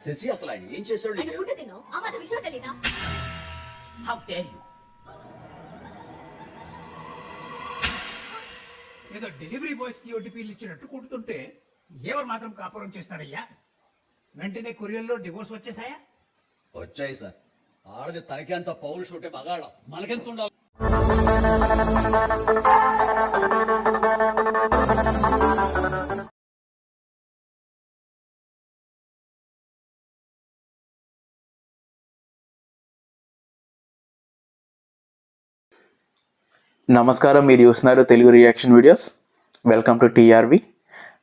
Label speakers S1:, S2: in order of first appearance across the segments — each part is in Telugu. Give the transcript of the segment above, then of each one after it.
S1: శశి అసలు ఆయన ఏం చేశాడు?
S2: ఆయన ఫుడ్ తిన్నావు ఆ మాత్రం విషయం తెలీదా?
S1: How dare you!
S3: ఏదో డెలివరీ బాయ్స్ కి ఓటీపీలు ఇచ్చినట్టు కుడుతుంటే ఎవరు మాత్రం కాపురం చేస్తారయ్యా? వెంటనే కొరియర్లో డివోర్స్ వచ్చేసాయా?
S1: వచ్చాయి సార్. ఆడది తనకి అంత పౌరుషం ఉంటే మగాళ్ళం మనకెంత ఉండాలి?
S4: నమస్కారం, మీరు చూస్తున్నారు Telugu reaction videos. Welcome to TRV.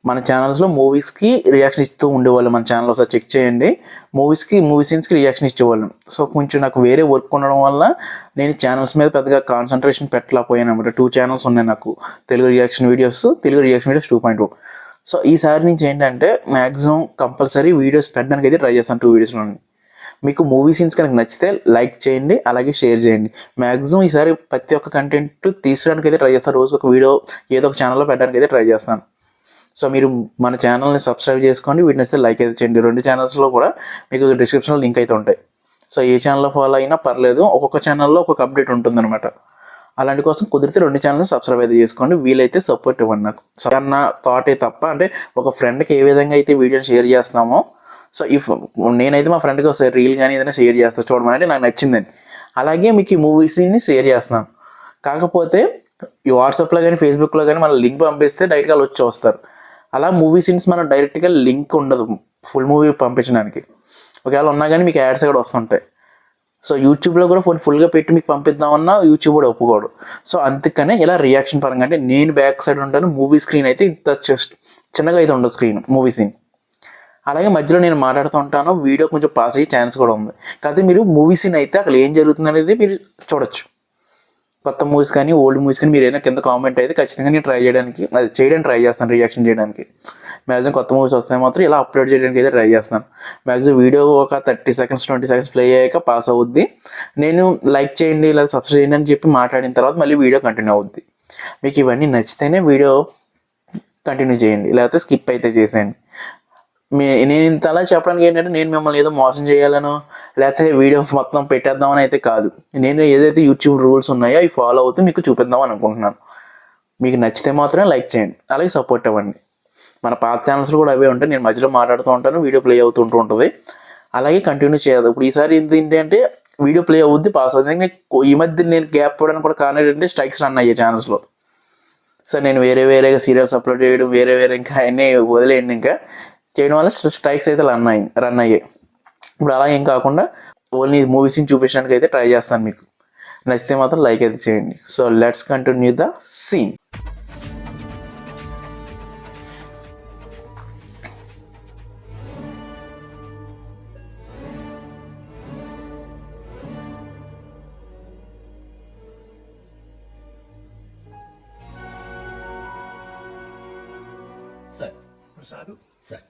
S4: మన ఛానల్స్లో మూవీస్కి రియాక్షన్ ఇస్తూ ఉండేవాళ్ళు. మన ఛానల్ ఒకసారి చెక్ చేయండి. మూవీ సీన్స్కి రియాక్షన్ ఇచ్చేవాళ్ళం. సో కొంచెం నాకు వేరే వర్క్ ఉండడం వల్ల నేను ఛానల్స్ మీద పెద్దగా కాన్సన్ట్రేషన్ పెట్టలేకపోయాను అనమాట. 2 ఛానల్స్ ఉన్నాయి నాకు, తెలుగు రియాక్షన్ వీడియోస్ 2.0. సో ఈసారి నుంచి ఏంటంటే మ్యాక్సిమం కంపల్సరీ వీడియోస్ పెట్టడానికి అయితే ట్రై చేస్తాను 2 వీడియోస్లో. మీకు మూవీ సీన్స్ కనుక నచ్చితే లైక్ చేయండి, అలాగే షేర్ చేయండి. మ్యాక్సిమం ఈసారి ప్రతి ఒక్క కంటెంట్ తీసుకోవడానికి అయితే ట్రై చేస్తాను. రోజు ఒక వీడియో ఏదో ఒక ఛానల్లో పెట్టడానికి అయితే ట్రై చేస్తాను. సో మీరు మన ఛానల్ని సబ్స్క్రైబ్ చేసుకోండి, వీటిని వస్తే లైక్ అయితే చేయండి. 2 ఛానల్స్లో కూడా మీకు డిస్క్రిప్షన్లో లింక్ అయితే ఉంటాయి. సో ఏ ఛానల్లో ఫాలో అయినా పర్లేదు, ఒక్కొక్క ఛానల్లో ఒక్కొక్క అప్డేట్ ఉంటుందన్నమాట. అలాంటి కోసం కుదిరితే 2 ఛానల్ని సబ్స్క్రైబ్ అయితే చేసుకోండి. వీలైతే సపోర్ట్ ఇవ్వండి నాకు. నా థాటే తప్ప, అంటే ఒక ఫ్రెండ్కి ఏ విధంగా అయితే వీడియోని షేర్ చేస్తామో, సో నేనైతే మా ఫ్రెండ్కి ఒకసారి రీల్ కానీ ఏదైనా షేర్ చేస్తాను చూడమని, నాకు నచ్చిందని. అలాగే మీకు ఈ మూవీస్ని షేర్ చేస్తాను. కాకపోతే ఈ వాట్సాప్లో కానీ ఫేస్బుక్లో కానీ మన లింక్ పంపిస్తే డైరెక్ట్గా వచ్చి చూస్తారు. అలా మూవీ సీన్స్ మనం డైరెక్ట్గా లింక్ ఉండదు ఫుల్ మూవీ పంపించడానికి. ఒకవేళ ఉన్నా కానీ మీకు యాడ్స్ కూడా వస్తుంటాయి. సో యూట్యూబ్లో కూడా ఫుల్గా పెట్టి మీకు పంపిద్దామన్నా యూట్యూబ్ కూడా ఒప్పుకోడు. సో అందుకనే ఇలా రియాక్షన్ పరంగా, అంటే నేను బ్యాక్ సైడ్ ఉంటాను, మూవీ స్క్రీన్ అయితే ఇంత చిన్నగా అయితే ఉండదు స్క్రీన్ మూవీ సీన్. అలాగే మధ్యలో నేను మాట్లాడుతూ ఉంటాను, వీడియో కొంచెం పాస్ అయ్యే ఛాన్స్ కూడా ఉంది. కాకపోతే మీరు మూవీ సీన్ అయితే అక్కడ ఏం జరుగుతుంది అనేది మీరు చూడొచ్చు. కొత్త మూవీస్ కానీ ఓల్డ్ మూవీస్ కానీ మీరు ఏదైనా కింద కామెంట్ అయితే ఖచ్చితంగా నేను చేయడానికి ట్రై చేస్తాను, రియాక్షన్ చేయడానికి. మ్యాక్సిమం కొత్త మూవీస్ వస్తే మాత్రం ఇలా అప్లోడ్ చేయడానికి అయితే ట్రై చేస్తాను. మ్యాక్సిమం వీడియో ఒక 30 సెకండ్స్ 20 సెకండ్స్ ప్లే అయ్యాక పాస్ అవుద్ది. నేను లైక్ చేయండి లేదా సబ్స్క్రైబ్ చేయండి అని చెప్పి మాట్లాడిన తర్వాత మళ్ళీ వీడియో కంటిన్యూ అవుద్ది. మీకు ఇవన్నీ నచ్చితేనే వీడియో కంటిన్యూ చేయండి, లేకపోతే స్కిప్ అయితే చేసేయండి. నేను ఇంత అలా చెప్పడానికి ఏంటంటే నేను మిమ్మల్ని ఏదో మోసం చేయాలను, లేకపోతే వీడియో మొత్తం పెట్టేద్దామని అయితే కాదు. నేను ఏదైతే యూట్యూబ్ రూల్స్ ఉన్నాయో అవి ఫాలో అవుతూ మీకు చూపిద్దామని అనుకుంటున్నాను. మీకు నచ్చితే మాత్రమే లైక్ చేయండి, అలాగే సపోర్ట్ ఇవ్వండి. మన పాత ఛానల్స్లో కూడా అవే ఉంటాయి, నేను మధ్యలో మాట్లాడుతూ ఉంటాను, వీడియో ప్లే అవుతుంటూ ఉంటుంది. అలాగే కంటిన్యూ చేయాలి. ఇప్పుడు ఈసారి ఏంటంటే వీడియో ప్లే అవుద్ది, పాస్ అవుతుంది. ఈ మధ్య నేను గ్యాప్ ఇవ్వడానికి కూడా కారణం ఏంటంటే స్ట్రైక్స్ రన్ అయ్యే ఛానల్స్లో. సో నేను వేరేగా సీరియల్స్ అప్లోడ్ చేయడం, వేరే ఇంకా అన్నీ వదిలేయండి. ఇంకా చేయడం వల్ల స్ట్రైక్స్ అయితే రన్ అయ్యాయి. ఇప్పుడు అలా ఏం కాకుండా ఓన్లీ మూవీస్ని చూపించడానికి అయితే ట్రై చేస్తాను. మీకు నచ్చితే మాత్రం లైక్ అయితే చేయండి. So let's continue the scene.
S1: Sir
S3: Prasad
S1: sir,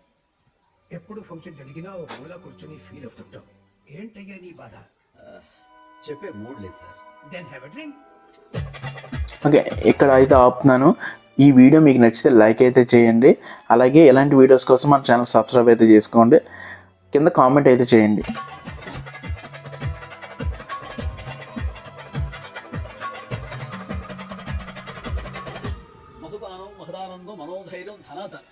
S3: ఎప్పుడు ఫంక్షన్ జరిగినా ఓ మూల కూర్చొని ఫీల్ అవుతుంటావు. ఏంటయ్యా నీ బాధ?
S1: చెప్పే మూడ్ లేదు sir.
S3: Then have a drink.
S4: Okay, ఇక్కడ అయితే ఆపుతున్నాను. ఈ వీడియో మీకు నచ్చితే లైక్ అయితే చేయండి. అలాగే ఇలాంటి వీడియోస్ కోసం మన ఛానల్ సబ్స్క్రైబ్ అయితే చేసుకోండి. కింద కామెంట్ అయితే చేయండి.
S1: మధుపానం మహదానందం మనోధైర్యం ధనాధన.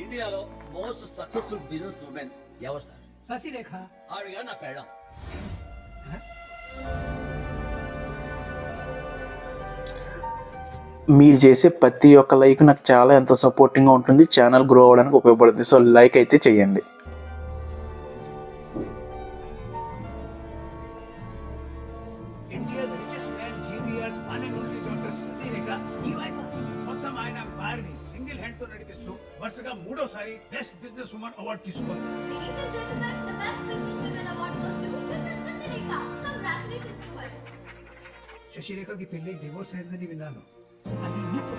S1: ఇండియాలో మోస్ట్ సక్సెస్ఫుల్ బిజినెస్ ఉమెన్ ఎవరు సార్?
S3: శశిరేఖ.
S1: ఆవిడగా నా పెళ్ళం.
S4: మీరు చేసే ప్రతి ఒక్క లైక్ నాకు చాలా ఎంతో సపోర్టింగ్గా ఉంటుంది, ఛానల్ గ్రో అవ్వడానికి ఉపయోగపడుతుంది. సో లైక్ అయితే చేయండి.
S3: India's richest man GVR's one and only doctor Shashirekha ఈ వైఫ్. మొత్తం ఆయన భార్యని సింగిల్ హ్యాండ్ తో నడిపిస్తూ వరుసగా 3వసారి బెస్ట్ బిజినెస్ ఉమెన్ అవార్డు తీసుకుంది.
S2: Ladies and gentlemen, the best businesswoman award goes to Mrs. Sashirekha. Congratulations to her.
S3: శశిరేఖకి పెళ్లి డివోర్స్ అయిందని విన్నాను. అది నీతో?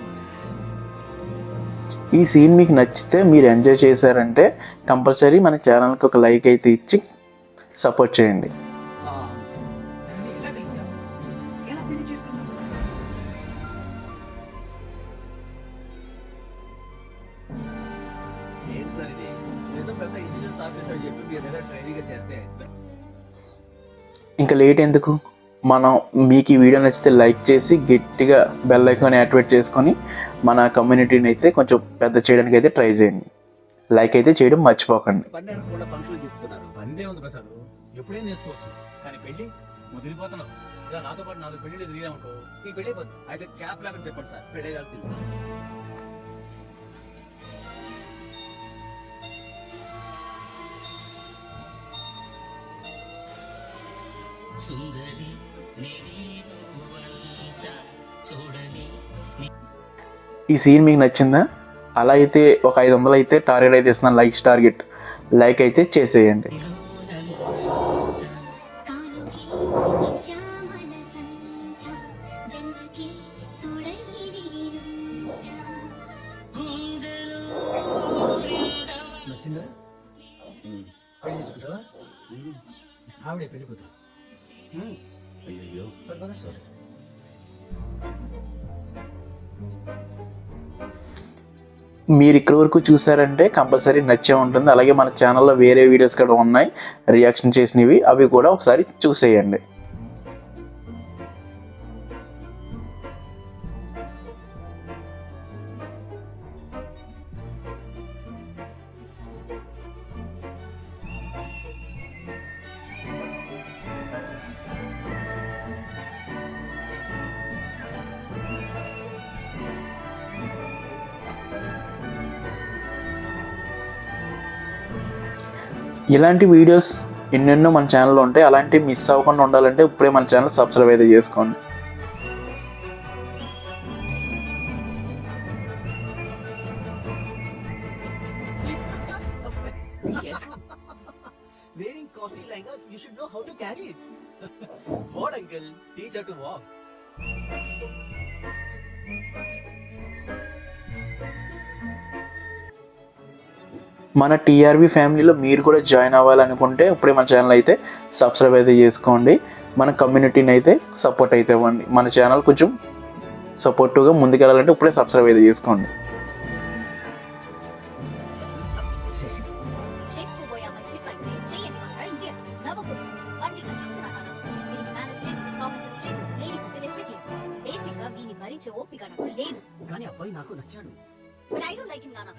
S4: ఈ సీన్ మీకు నచ్చితే, మీరు ఎంజాయ్ చేశారంటే కంపల్సరీ మన ఛానల్కి ఒక లైక్ అయితే ఇచ్చి సపోర్ట్ చేయండి.
S3: దాన్ని ఎలా తెలిసావు? ఎలా పెళ్లి చేసుకున్నావు?
S1: ఏంటి సార్ ఇది ఏదో పెద్ద ఇంజనీర్స్ ఆఫీసర్ చెప్పి మీ దగ్గర ట్రైనింగ్ చేస్తే
S4: ఇంకా లేట్ ఎందుకు, మనం మీకు ఈ వీడియో నచ్చితే లైక్ చేసి గట్టిగా బెల్ ఐకాన్ యాక్టివేట్ చేసుకొని మన కమ్యూనిటీని అయితే కొంచెం పెద్ద చేయడానికి అయితే ట్రై చేయండి. లైక్ అయితే చేయడం మర్చిపోకండి.
S1: పన్నెండు కూడా ఫంక్షన్ చెప్తున్నారు.
S3: పందే ఉంది ప్రసాద్, ఎప్పుడైనా నేర్చుకోవచ్చు. కానీ పెళ్లి ముదిరిపోతున్నావు. ఇలా నాతో పాటు 4 పెళ్లి తిరిగామనుకో నీ పెళ్లి అయిపోద్ది.
S1: అయితే క్యాప్ లేకుండా చెప్పండి సార్, పెళ్ళేదాకా తిరుగుతాం.
S5: సుందరి నీవంట చూడని
S4: ఈ సీన్ మీకు నచ్చిందా? అలా అయితే ఒక 500 అయితే టార్గెట్ అయితే ఇస్తున్నాను, లైక్స్ టార్గెట్. లైక్ అయితే చేసేయండి.
S2: కానుకి ఇచ్చా మనసంతా జన్మకి తోడై నేనుంటా.
S5: గుండెలో
S3: నచ్చిందా? పెళ్లి చేసుకుంటావా? ఆవిడే పెళ్లి కూతురు.
S1: అయ్యో
S3: సారీ.
S4: మీరు ఇక్కడ వరకు చూసారంటే కంపల్సరీ నచ్చే ఉంటుంది. అలాగే మన ఛానల్లో వేరే వీడియోస్ కూడా ఉన్నాయి రియాక్షన్ చేసినవి, అవి కూడా ఒకసారి చూసేయండి. ఇలాంటి వీడియోస్ ఎన్నెన్నో మన ఛానల్లో ఉంటాయి. అలాంటివి మిస్ అవ్వకుండా ఉండాలంటే ఇప్పుడే మన ఛానల్ సబ్స్క్రైబ్ అయితే చేసుకోండి.
S1: Wearing costly lehengas, you should know how to carry it. What uncle? Teach her to walk.
S4: మన టీఆర్బీ ఫ్యామిలీలో మీరు కూడా జాయిన్ అవ్వాలనుకుంటే ఇప్పుడే మన ఛానల్ అయితే సబ్స్క్రైబ్ అయితే చేసుకోండి. మన కమ్యూనిటీని అయితే సపోర్ట్ అయితే ఇవ్వండి. మన ఛానల్ కొంచెం సపోర్టివ్గా ముందుకెళ్ళాలంటే ఇప్పుడే సబ్స్క్రైబ్ అయితే చేసుకోండి.
S2: చేసుకోబోయే అమ్మాయి స్లిప్ అయితే చెయ్యని మాత్రం ఇడియట్. నవ్వకు. వాడిని చూస్తున్నా నాన్న. వీనికి మేనర్స్ లేదు, కామన్ సెన్స్ లేదు, లేడీస్ అంటే రెస్పెక్ట్ లేదు. బేసిక్ గా వీని భరించే ఓపిక నాకు లేదు.
S1: కానీ అబ్బాయి నాకు నచ్చాడు.
S2: But I don't like him నాన్న.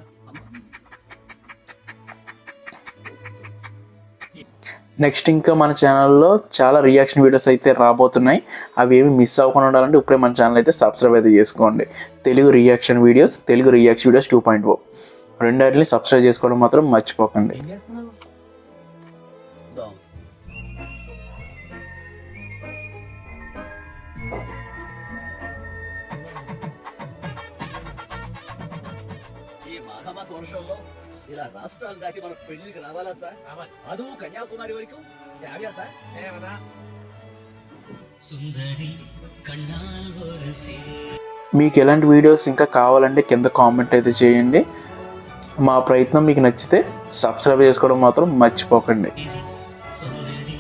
S4: నెక్స్ట్ ఇంకా మన ఛానల్లో చాలా రియాక్షన్ వీడియోస్ అయితే రాబోతున్నాయి. అవి ఏమి మిస్ అవ్వకుండా ఉండాలంటే ఇప్పుడే మన ఛానల్ అయితే సబ్స్క్రైబ్ అయితే చేసుకోండి. తెలుగు రియాక్షన్ వీడియోస్ 2.0 రెండింటిని సబ్స్క్రైబ్ చేసుకోవడం మాత్రం మర్చిపోకండి.
S3: ఏం చేస్తున్నావు?
S1: దాం. ఈ మాఘమాస వర్షంలో ఇలా రాష్ట్రాలు దాటి మన పెళ్లికి రావాలా సార్?
S3: రావాలి.
S1: అదు కన్యాకుమారి వరకు తేవ్యా సార్?
S3: ఏమన్నా?
S5: సుందరి కన్నాల్ వరసే
S4: మీకు ఎలాంటి వీడియోస్ ఇంకా కావాలంటే కింద కామెంట్ అయితే చేయండి. మా ప్రయత్నం మీకు నచ్చితే సబ్స్క్రైబ్ చేసుకోవడం మాత్రం మర్చిపోకండి.
S5: సొల్లడి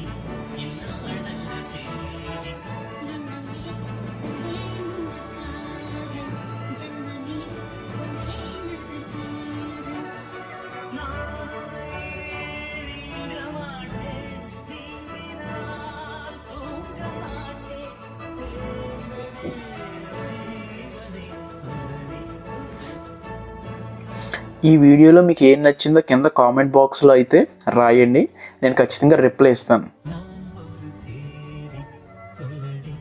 S5: ఇన్నాళ్ళ తేరి
S2: జన్మని
S4: ఈ వీడియోలో మీకు ఏం నచ్చిందో కింద కామెంట్ బాక్స్లో అయితే రాయండి. నేను ఖచ్చితంగా రిప్లై ఇస్తాను.
S5: వరసేరి సొల్లడి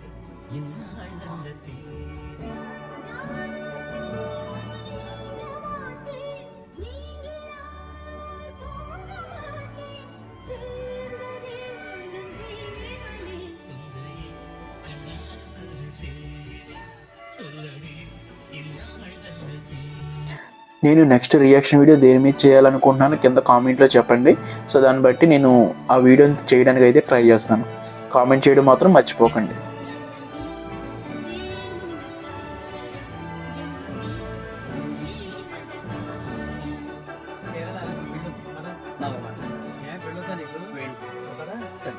S5: ఇన్నాళ్ళ తేరి సుందరి కన్నాల్ వరసేరి సొల్లడి ఇన్నాళ్ళ తేరి
S4: నేను నెక్స్ట్ రియాక్షన్ వీడియో దేని మీద చేయాలనుకుంటున్నాను కింద కామెంట్లో చెప్పండి. సో దాన్ని బట్టి నేను ఆ వీడియోని చేయడానికి అయితే ట్రై చేస్తాను. కామెంట్ చేయడం మాత్రం మర్చిపోకండి.
S3: కేరళ పెళ్ళి కదా?
S1: అవునమాట.
S3: ఏం పెళ్ళొద్దా నీకు?
S1: వేణు.
S3: కదా?
S1: సరే.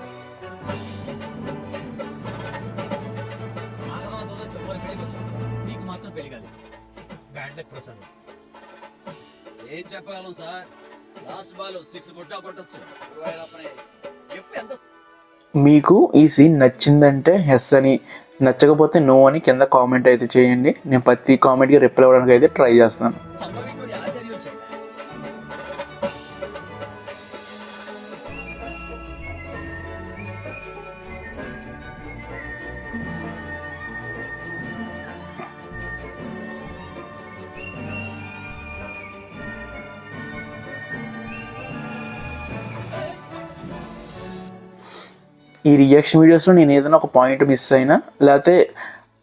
S3: మాఘమాసంలో చెప్పని పెళ్లికి వచ్చావు. నీకు మాత్రం పెళ్లి కాదు. Bad luck Prasad.
S1: ఏం ఏం చెప్పగలం సార్? Last ball 6 కొట్టొచ్చు. ఎప్పుడు ఎంత
S4: మీకు ఈ సీన్ నచ్చిందంటే ఎస్ అని, నచ్చకపోతే నో అని కింద కామెంట్ అయితే చేయండి. నేను ప్రతి కామెంట్కి రిప్లై అవ్వడానికి అయితే ట్రై చేస్తాను.
S1: సంభవించిన యాదరి వచ్చాయి.
S4: ఈ రియాక్షన్ వీడియోస్లో నేను ఏదైనా ఒక పాయింట్ మిస్ అయినా, లేకపోతే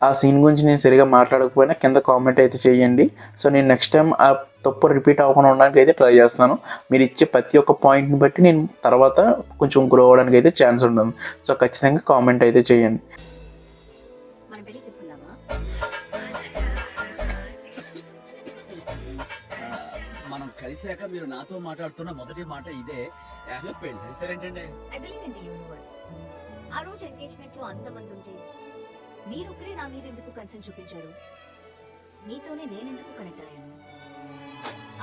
S4: ఆ సీన్ గురించి నేను సరిగా మాట్లాడకపోయినా కింద కామెంట్ అయితే చేయండి. సో నేను నెక్స్ట్ టైం ఆ తప్పు రిపీట్ అవ్వకుండా ఉండడానికి అయితే ట్రై చేస్తాను. మీరు ఇచ్చే ప్రతి ఒక్క పాయింట్ని బట్టి నేను తర్వాత కొంచెం గ్రో అవ్వడానికి అయితే ఛాన్స్ ఉంటుంది. సో ఖచ్చితంగా కామెంట్ అయితే చేయండి.
S2: మనం పెళ్లి చేసుకుందామా?
S1: మనం కలిసాక మీరు నాతో మాట్లాడుతున్న మొదటి మాట ఇదే. పెళ్లి కలిసారేంటండి?
S2: I believe in the universe. ఆ రోజు ఎంగేజ్మెంట్ లో అంతమంది ఉంటే మీరొక్కరే నా మీద ఎందుకు కన్సర్న్ చూపించారు? మీతోనే నేను ఎందుకు కనెక్ట్ అయ్యాను?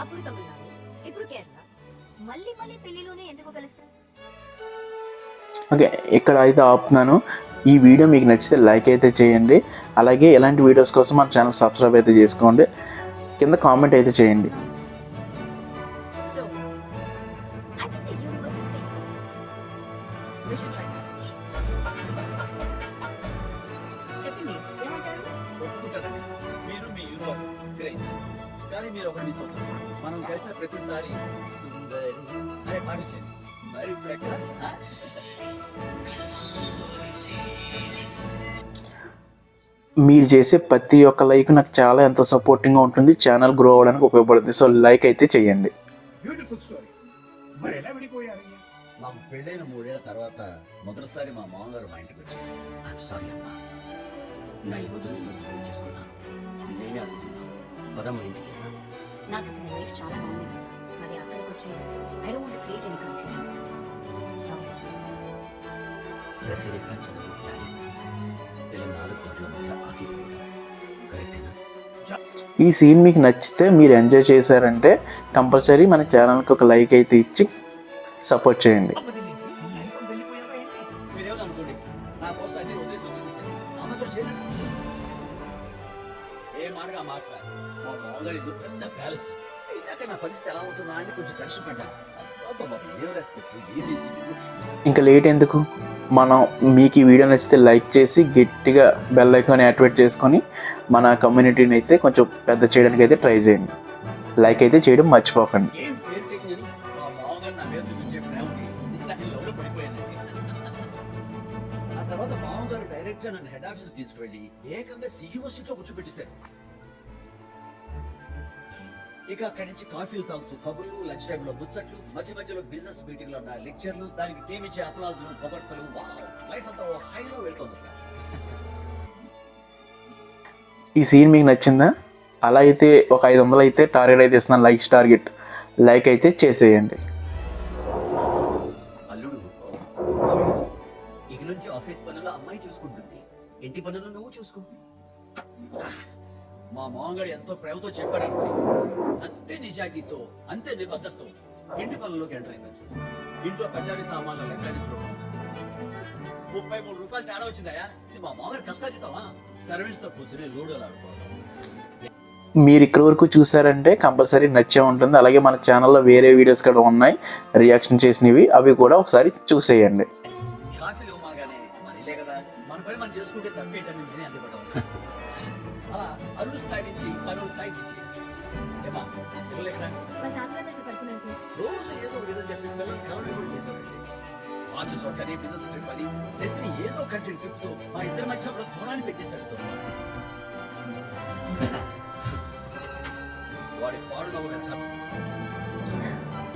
S2: అప్పుడు తమిళనాడు, ఇప్పుడు కేరళ, మళ్ళీ మళ్ళీ పెళ్లిలోనే ఎందుకు కలుస్తాను?
S4: ఓకే, ఇక్కడ అయితే ఆపుతున్నాను. ఈ వీడియో మీకు నచ్చితే లైక్ అయితే చేయండి. అలాగే ఇలాంటి వీడియోస్ కోసం మన ఛానల్ సబ్స్క్రైబ్ అయితే చేసుకోండి. కింద కామెంట్ అయితే చేయండి.
S2: So, I think the universe is saying something. We should try marriage. చెప్పండి, ఏమంటారు?
S1: ఒప్పుకుంటానండి. మీరు మీ యూనివర్స్ గ్రేట్. కానీ మీరు ఒకటి మిస్ అవుతుంది. మనం కలిసిన ప్రతిసారి సుందరి అనే పాట వచ్చింది. మరి ఇప్పుడు ఎక్కడ?
S4: మీరు చేసే ప్రతి ఒక్క లైక్ నాకు చాలా ఎంతో సపోర్టింగ్గా ఉంటుంది, ఛానల్ గ్రో అవ్వడానికి ఉపయోగపడుతుంది. సో లైక్ అయితే చేయండి.
S3: Beautiful story. మరి ఎలా విడిపోయారు?
S1: మాకు పెళ్ళైన 3 ఏళ్ల తర్వాత మొదటిసారి మా మామగారు మా ఇంటికి వచ్చారు.
S6: ఐఎమ్ సారీ అమ్మా, నా యువతను నేను ఫోన్ చేసుకున్నాను. నేనే అనుకున్నాను పదమ్మ ఇంటికి వెళ్దాం.
S2: నాకు అక్కడ లైఫ్ చాలా బాగుంది నాన్న. మరి అక్కడికి వచ్చి I don't want to create any confusions. Sorry.
S6: Shashirekha చదువుతాయి ఇలా 4 కోట్ల మధ్య ఆగిపోవడం కరెక్టేనా?
S4: ఈ సీన్ మీకు నచ్చితే, మీరు ఎంజాయ్ చేశారంటే కంపల్సరీ మన ఛానల్కి ఒక లైక్ అయితే ఇచ్చి సపోర్ట్ చేయండి.
S3: వదిలేసి లైఫ్ వెళ్ళిపోయావా ఏంటి?
S1: మీరేమని అనుకోండి, నా కోసం అన్ని వదిలేసి వచ్చింది సార్. అమ్మతో చేయలేదు. ఏ మాటగా మార్చా. మా మామగారి ఇల్లు పెద్ద ప్యాలెస్. ఇదాక నా పరిస్థితి ఎలా ఉంటుందా అని కొంచెం టెన్షన్ పడ్డాను. ఏం రెస్పెక్ట్, ఏం రెస్పెక్ట్.
S4: ఇంకా లేట్ ఎందుకు, మనం మీకు ఈ వీడియో నచ్చితే లైక్ చేసి గట్టిగా బెల్ ఐకాన్ యాక్టివేట్ చేసుకొని మన కమ్యూనిటీని అయితే కొంచెం పెద్ద చేయడానికి అయితే ట్రై చేయండి. లైక్ అయితే చేయడం మర్చిపోకండి.
S1: ఏం పేరు టెక్ని మా మామగారు నా మీద చూపించే ప్రేమకి నేను లవ్లో పడిపోయానండి. ఆ తర్వాత మామగారు డైరెక్ట్ గా నన్ను హెడ్ ఆఫీస్ తీసుకువెళ్ళి ఏకంగా CEO సీట్లో కూర్చోబెట్టేశారు. ఇక అక్కడి నుంచి కాఫీలు తాగుతూ కబుర్లు, లంచ్ టైమ్ లో ముచ్చట్లు, మధ్య మధ్యలో బిజినెస్ మీటింగ్ లో నా లెక్చర్లు, దానికి టీం ఇచ్చే అప్లాజులు, పొగడ్తలు, లైఫ్ అంతా ఓ హైలో వెళ్తుంది సార్.
S4: ఈ సీన్ మీకు నచ్చిందా? అలా అయితే ఒక 500 అయితే టార్గెట్ అయితే ఇస్తున్నాను, లైక్స్ టార్గెట్. లైక్ అయితే చేసేయండి.
S6: అల్లుడు, ఇక నుంచి ఆఫీస్ పనులు అమ్మాయి చూసుకుంటుంది, ఇంటి పనులు నువ్వు చూసుకో.
S1: మా మామగారు ఎంతో ప్రేమతో చెప్పాడు అనుకోని అంతే నిజాయితీతో, అంతే నిబద్ధతతో ఇంటి పనుల్లోకి ఎంటర్ అయిపోయింది సార్. ఇంట్లో పచారీ సామాన్లు లెక్కని చూడడం. 33 రూపాయలు తేడా వచ్చిందయా. ఇది మా మామగారు కష్టాచితమా? సర్వెంట్స్ తో కూర్చొని లూడోలు ఆడుకోవడం.
S4: మీరు ఇక్కడ వరకు చూసారంటే కంపల్సరీ నచ్చే ఉంటుంది. అలాగే మన ఛానల్లో వేరే వీడియోస్ కూడా ఉన్నాయి రియాక్షన్ చేసినవి, అవి కూడా ఒకసారి చూసేయండి.
S1: కాఫీలు ఇవ్వగానే మన ఇల్లే కదా, మన పని మనం చేసుకుంటే తప్పేటని నేనే అందుకుంటాం. అలా అల్లుడు స్థాయి నుంచి పనుల స్థాయి తెచ్చేసాను. ఏమా పిల్లలు ఎక్కడ?
S2: వాళ్ళ తాతగారి దగ్గర పడుకున్నారు సార్.
S1: రోజు ఏదో ఒక రీజన్ చెప్పి పిల్లలు కలవడం కూడా చేసేవాడండి. ఆఫీస్ వర్క్ అని, బిజినెస్ ట్రిప్ అని శశిని ఏదో కంట్రీకి తిప్పుతూ మా ఇద్దరి మధ్య కూడా దూరాన్ని పెంచేశాడు. వాడి పాడుగా ఉండదు.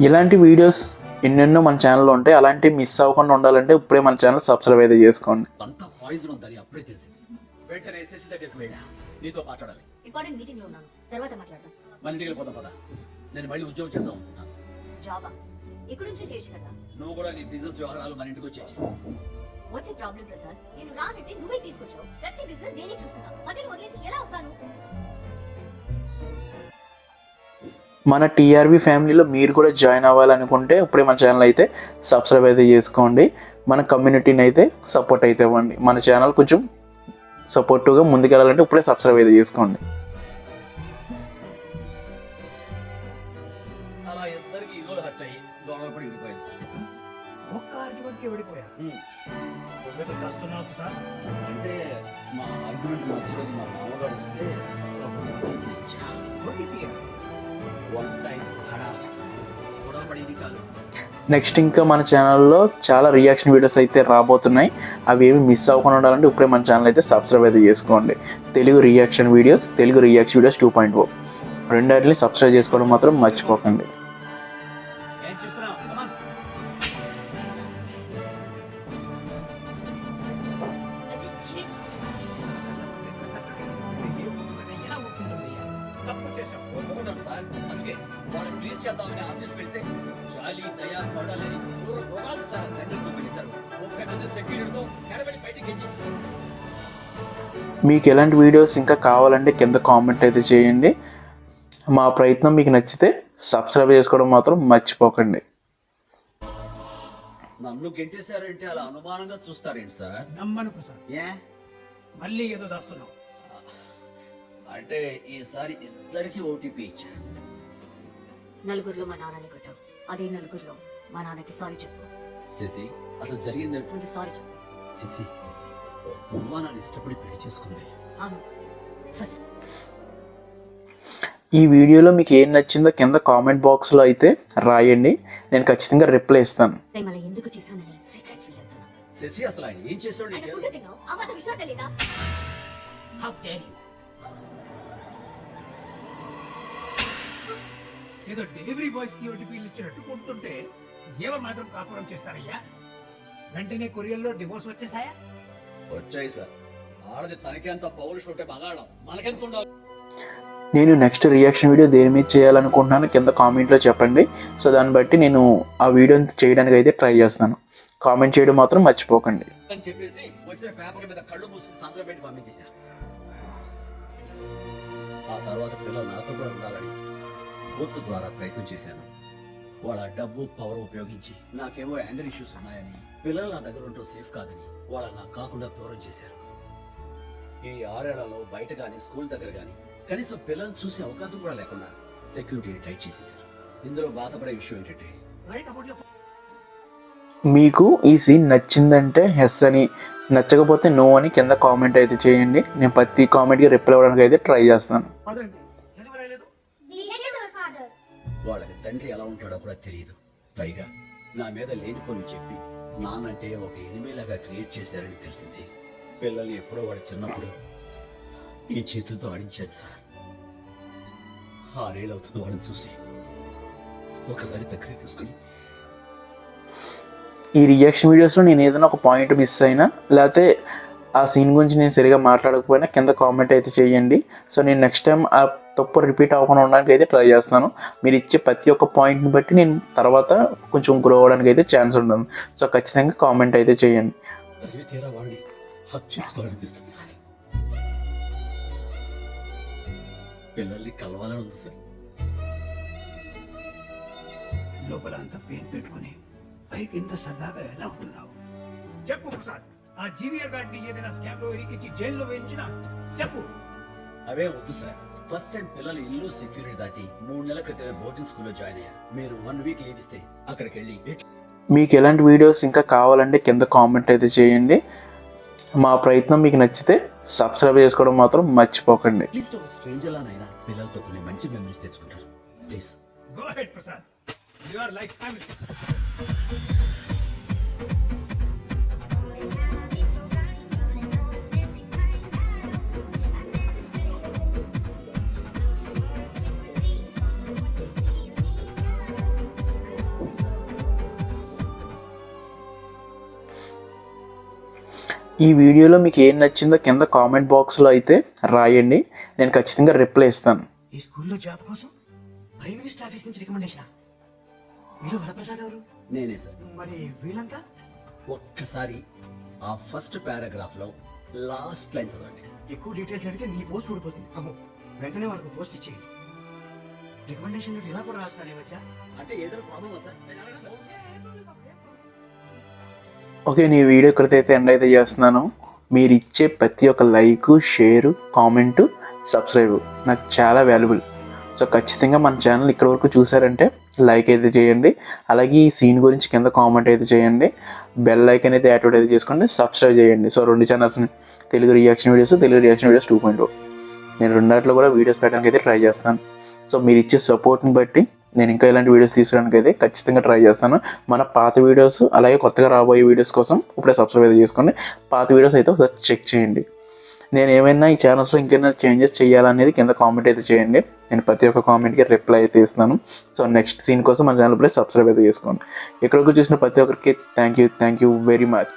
S4: ఇలాంటి వీడియోస్ ఎన్నెన్నో మన ఛానల్లో ఉంటాయి. అలాంటివి మిస్ అవ్వకుండా ఉండాలంటే ఇప్పుడే మన ఛానల్ సబ్స్క్రైబ్ అయితే చేసుకోండి.
S1: అంతా పాయిజన్ ఉందని అప్పుడే తెలిసింది. వెంటనే శశి దగ్గరికి వెళ్ళా, నీతో మాట్లాడాలి.
S2: ఇంపార్టెంట్ మీటింగ్ లో ఉన్నాను, తర్వాత మాట్లాడదాం.
S1: మన ఇంటికి వెళ్ళిపోతాం పద. నేను మళ్ళీ ఉద్యోగం చేద్దాం అనుకున్నాను.
S2: జాబా ఇక్కడ నుంచి చేయొచ్చు కదా.
S1: నువ్వు కూడా నీ బిజినెస్ వ్యవహారాలు మన ఇంటికి వచ్చేసి.
S2: What's the problem Prasad? నేను రానంటే నువ్వే తీసుకొచ్చావు. ప్రతి బిజినెస్ నేనే చూస్తున్నా, మధ్యలో వదిలేసి ఎలా వస్తాను?
S4: మన టీఆర్బీ ఫ్యామిలీలో మీరు కూడా జాయిన్ అవ్వాలనుకుంటే ఇప్పుడే మన ఛానల్ అయితే సబ్స్క్రైబ్ అయితే చేసుకోండి. మన కమ్యూనిటీని అయితే సపోర్ట్ అయితే ఇవ్వండి. మన ఛానల్ కొంచెం సపోర్టివ్గా ముందుకెళ్ళాలంటే ఇప్పుడే సబ్స్క్రైబ్ అయితే చేసుకోండి.
S1: అలా ఇద్దరికి ఈగోలు హర్ట్ అయ్యి గొడవ పడి విడిపోయింది సార్.
S3: ఒక్క ఆర్గ్యుమెంట్కి ఓడిపోయారు. నువ్వేదో చేస్తున్నావు ప్రసాద్.
S1: అంటే మా ఆర్గ్యుమెంట్ మధ్యలో మా మామగారు వస్తే వన్ టైం గొడవ పడింది చాలు.
S4: నెక్స్ట్ ఇంకా మన ఛానల్లో చాలా రియాక్షన్ వీడియోస్ అయితే రాబోతున్నాయి. అవి ఏమి మిస్ అవ్వకుండా ఉండాలంటే ఇప్పుడే మన ఛానల్ అయితే సబ్స్క్రైబ్ అయితే చేసుకోండి. తెలుగు రియాక్షన్ వీడియోస్ 2.0 రెండింటిని సబ్స్క్రైబ్ చేసుకోవడం మాత్రం మర్చిపోకండి.
S3: ఏం చూస్తున్నావు? Come on.
S2: I just hate
S3: ఏ ఊరుకునే ఎలా ఉంటుందయ్యా? తప్పు చేశావు.
S1: ఒప్పుకుంటాను సార్. అందుకే వాళ్ళు ప్లీజ్ చేద్దామని ఆఫీస్ పెడితే జాలి దయా పడాలని రోగాలు సార్. తండ్రి కూతురిద్దరు 30 మంది సెక్యూరిటీతో కడబడి బయటికి గెంటించేశారు.
S4: మీకు ఎలాంటి వీడియోస్ ఇంకా కావాలంటే కింద కామెంట్ అయితే చేయండి. మా ప్రయత్నం మీకు నచ్చితే సబ్స్క్రైబ్ చేసుకోవడం మాత్రం మర్చిపోకండి.
S1: నన్ను గెంటేశారంటే అలా అనుమానంగా చూస్తారేంటి సార్?
S3: నమ్మను ప్రసాద్.
S1: ఏ
S3: మళ్ళీ ఏదో దాస్తున్నావు.
S1: అంటే ఈసారి ఇద్దరికి ఓటీపీ ఇచ్చా.
S2: నలుగురిలో మా నాన్నని కొట్టావు. అదే నలుగురిలో మా నాన్నకి సారీ చెప్పు.
S1: శశి అసలు జరిగిందంటే
S2: ముందు సారీ చెప్పు.
S1: శశి నువ్వా నన్ను ఇష్టపడి పెళ్లి చేసుకుంది.
S2: అవును, ఫస్ట్
S4: ఈ వీడియోలో మీకు ఏం నచ్చిందో కింద కామెంట్ బాక్స్లో అయితే రాయండి. నేను ఖచ్చితంగా రిప్లై ఇస్తాను.
S2: నేను అలా ఎందుకు చేశానని రిగ్రెట్ ఫీల్ అవుతున్నా.
S1: శశి అసలు ఆయన ఏం చేశాడు
S2: ఆయన
S1: నీకు?
S2: ఫుడ్ తిన్నావు, ఆ మాత్రం విశ్వాసం లేదా?
S3: How dare you? ఏదో డెలివరీ బాయ్స్ కి ఓటీపీలు ఇచ్చినట్టు కొడుతుంటే ఎవరు మాత్రం కాపురం చేస్తారయ్యా? వెంటనే కొరియర్లో డివోర్స్ వచ్చేసాయా?
S1: వచ్చాయి సార్. ఆడది తనకెంత పౌరుషం ఉంటే మగాళ్ళం మనకెంత ఉండాలి?
S4: నేను నెక్స్ట్ రియాక్షన్ వీడియో దేని మీద చేయాలనుకుంటున్నాను కింద కామెంట్లో చెప్పండి. సో దాన్ని బట్టి నేను ఆ వీడియోని చేయడానికి అయితే ట్రై చేస్తాను. కామెంట్ చేయడం మాత్రం మర్చిపోకండి.
S1: అని చెప్పేసి వచ్చిన పేపర్ మీద కళ్ళు మూసుకుని సంతకం పెట్టి పంపించేశారు. ఆ తర్వాత పిల్లలు నాతో కూడా ఉండాలని కోర్టు ద్వారా ప్రయత్నం చేశాను. వాళ్ళ డబ్బు పవర్ ఉపయోగించి నాకేమో యాంగర్ ఇష్యూస్ ఉన్నాయని, పిల్లలు నా దగ్గర ఉంటూ సేఫ్ కాదని వాళ్ళ నాకు కాకుండా దూరం చేశారు. ఈ 6 ఏళ్లలో బయట కానీ స్కూల్ దగ్గర కానీ కనీసం పిల్లల్ని చూసే అవకాశం కూడా లేకుండా సెక్యూరిటీని టైట్ చేసేసారు. ఇందులో బాధపడే విషయం ఏంటంటే
S3: రైట్ అబౌట్ యువర్
S4: మీకు ఈ సీన్ నచ్చిందంటే ఎస్ అని, నచ్చకపోతే నో అని కింద కామెంట్ అయితే చేయండి. నేను ప్రతి కామెంట్కి రిప్లై అవ్వడానికి అయితే ట్రై చేస్తాను.
S3: ఫాదర్ అండి. ఎందుకు రాయలేదు?
S1: వాళ్ళకి తండ్రి ఎలా ఉంటాడో కూడా తెలియదు. పైగా నా మీద లేనిపోని చెప్పి నాన్నంటే ఒక ఎనిమిలాగా క్రియేట్ చేశారని తెలిసింది. పిల్లలు ఎప్పుడో వాడు చిన్నప్పుడు ఈ చేతులతో ఆడించాడు సార్. 6 ఏళ్ళు అవుతుంది వాళ్ళని చూసి. ఒకసారి దగ్గర తీసుకుని
S4: ఈ రియాక్షన్ వీడియోస్లో నేను ఏదైనా ఒక పాయింట్ మిస్ అయినా లేకపోతే ఆ సీన్ గురించి నేను సరిగా మాట్లాడకపోయినా కింద కామెంట్ అయితే చేయండి. సో నేను నెక్స్ట్ టైం ఆ తప్పు రిపీట్ అవ్వకుండా ఉండడానికి అయితే ట్రై చేస్తాను. మీరు ఇచ్చే ప్రతి ఒక్క పాయింట్ని బట్టి నేను తర్వాత కొంచెం గ్రో అవ్వడానికి అయితే ఛాన్స్ ఉంటుంది. సో ఖచ్చితంగా కామెంట్ అయితే చేయండి.
S1: తరివి తీరా వాళ్ళని హక్ చేసుకోవాలనిపిస్తుంది సార్. పిల్లల్ని కలవాలని ఉంది సార్.
S3: లోపల అంత పెయిన్ పెట్టుకుని పైకి ఇంత సరదాగా ఎలా ఉంటున్నావు? చెప్పు ప్రసాద్. ఆ జీవీఆర్ గార్డ్ ని ఏదైనా స్కామ్ లో ఇరికించి జైల్లో వేయించినా చెప్పు.
S1: అవే వద్దు సార్. ఫస్ట్ టైం పిల్లలు ఇల్లు సెక్యూరిటీ దాటి 3 నెలల క్రితమే బోర్డింగ్ స్కూల్లో జాయిన్ అయ్యారు. మీరు 1 వీక్ లీవ్ ఇస్తే అక్కడికి వెళ్ళి
S4: మీకు ఎలాంటి వీడియోస్ ఇంకా కావాలంటే కింద కామెంట్ అయితే చేయండి. మా ప్రయత్నం మీకు నచ్చితే సబ్స్క్రైబ్ చేసుకోవడం మాత్రం మర్చిపోకండి.
S1: అట్లీస్ట్ ఒక స్ట్రేంజర్ లానైనా పిల్లలతో కొన్ని మంచి మెమరీస్ తెచ్చుకుంటారు. Please
S3: go ahead Prasad. You are like family.
S4: ఈ వీడియోలో మీకు ఏం నచ్చిందో కింద కామెంట్ బాక్స్లో అయితే రాయండి. నేను ఖచ్చితంగా రిప్లై ఇస్తాను.
S3: ఈ స్కూల్లో జాబ్ కోసం ప్రైమ్ మినిస్టర్ ఆఫీస్ నుంచి రికమెండేషన్. మీరు వరప్రసాద్ ఎవరు?
S1: నేనే సార్.
S3: మరి వీళ్ళంతా?
S1: ఒక్కసారి ఆ ఫస్ట్ పారాగ్రాఫ్ లో లాస్ట్ లైన్ చదవండి.
S3: ఎక్కువ డీటెయిల్స్ అడిగితే నీ పోస్ట్ ఊడిపోతుంది. అమ్మో, వెంటనే వాళ్ళకు పోస్ట్ ఇచ్చేయండి. రికమెండేషన్ ఇలా కూడా రాస్తానే వచ్చా
S1: అంటే ఏదైనా ప్రాబ్లమా సార్ నేను అడగను సార్.
S4: ఓకే, నీ వీడియో ఎక్కడైతే ఎండ్ అయితే చేస్తున్నాను. మీరు ఇచ్చే ప్రతి ఒక్క లైక్, షేరు, కామెంటు, సబ్స్క్రైబ్ నాకు చాలా వాల్యుబుల్. సో ఖచ్చితంగా మన ఛానల్ ఇక్కడ వరకు చూసారంటే లైక్ అయితే చేయండి. అలాగే ఈ సీన్ గురించి కింద కామెంట్ అయితే చేయండి. బెల్ ఐకాన్ అయితే యాక్టివేట్ అయితే చేసుకోండి. సబ్స్క్రైబ్ చేయండి. సో 2 ఛానల్స్ని, Telugu reaction videos, Telugu reaction videos 2.0. నేను రెండాట్లో కూడా వీడియోస్ పెట్టడానికి అయితే ట్రై చేస్తాను. సో మీరు ఇచ్చే సపోర్ట్ని బట్టి నేను ఇంకా ఇలాంటి వీడియోస్ తీసుకోవడానికి అయితే ఖచ్చితంగా ట్రై చేస్తాను. మన పాత వీడియోస్ అలాగే కొత్తగా రాబోయే వీడియోస్ కోసం ఇప్పుడే సబ్స్క్రైబ్ అయితే చేసుకోండి. పాత వీడియోస్ అయితే ఒకసారి చెక్ చేయండి. నేను ఏమైనా ఈ ఛానల్స్లో ఇంకేమైనా చేంజెస్ చేయాలనేది కింద కామెంట్ అయితే చేయండి. నేను ప్రతి ఒక్క కామెంట్కి రిప్లై అయితే ఇస్తున్నాను. సో నెక్స్ట్ సీన్ కోసం మన ఛానల్ ఇప్పుడే సబ్స్క్రైబ్ అయితే చేసుకోండి. ఎక్కడికి చూసిన ప్రతి ఒక్కరికి థ్యాంక్ యూ వెరీ మచ్.